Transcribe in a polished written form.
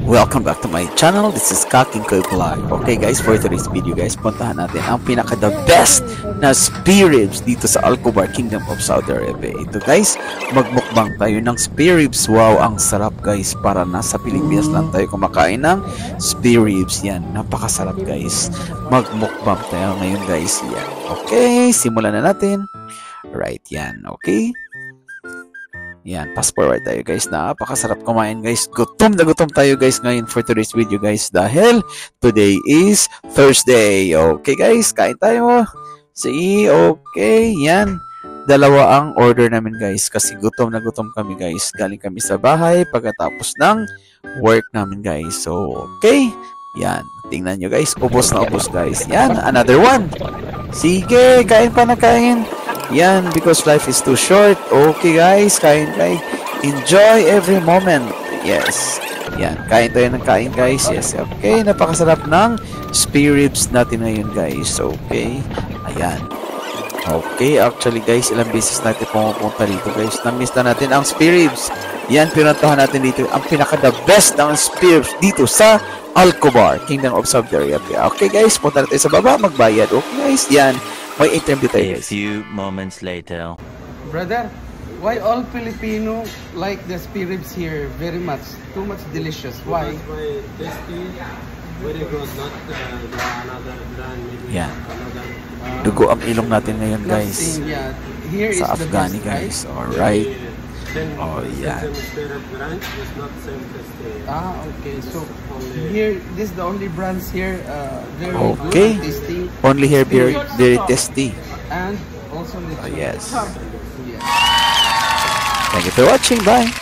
Welcome back to my channel. This is Kaking Cook Live. Okay guys, for today's video guys, puntahan natin ang pinaka-the best na spare ribs dito sa Alcobar, Kingdom of Saudi Arabia. Ito guys, magmukbang tayo ng spare ribs. Wow, ang sarap guys. Para nasa Pilipinas lang tayo kumakain ng spare ribs. Yan, napakasarap guys. Magmukbang tayo ngayon guys. Yan. Okay, simulan na natin. Right, yan. Okay. Yan, fast forward tayo guys. Napakasarap kumain guys. Gutom na gutom tayo guys ngayon for today's video guys. Dahil today is Thursday. Okay guys, kain tayo. See, okay, yan. Dalawa ang order namin guys. Kasi gutom na gutom kami guys. Galing kami sa bahay pagkatapos ng work namin guys. So, okay. Yan, tingnan nyo guys. Ubos na ubos guys. Yan, another one. Sige, kain pa na kain. Yan, because life is too short. Okay guys, kain kain. Enjoy every moment. Yes. Yan, kain tayo ng kain guys. Yes, okay. Napakasarap ng spare ribs natin ngayon guys. Okay. Ayan. Okay, actually guys, ilang beses natin pumupunta dito guys. Na-miss na natin ang spare ribs. Yan, pinuntahan natin dito. Ang pinaka-the best ng spare ribs dito sa Alcobar, Kingdom of Saudi Arabia. Okay guys, punta natin sa baba, magbayad. Okay guys, yan. May interview tayo. A few moments later. Brother, why all Filipino like the spare ribs here very much? Too much delicious. Why? Very tasty, very good. Not another brand. Maybe Yeah. another. Dugo ang ilong natin ngayon guys. Nothing, yeah. Here is Sa the Afghani best, guys. right? Alright. Then Oh, yeah. Same spirit brand is not same tasty. Ah, okay. So Only here, this is the only brands here. Very Okay. good, tasty, Only here very, very tasty. and also the Oh, yes. Yeah. Thank you for watching. Bye.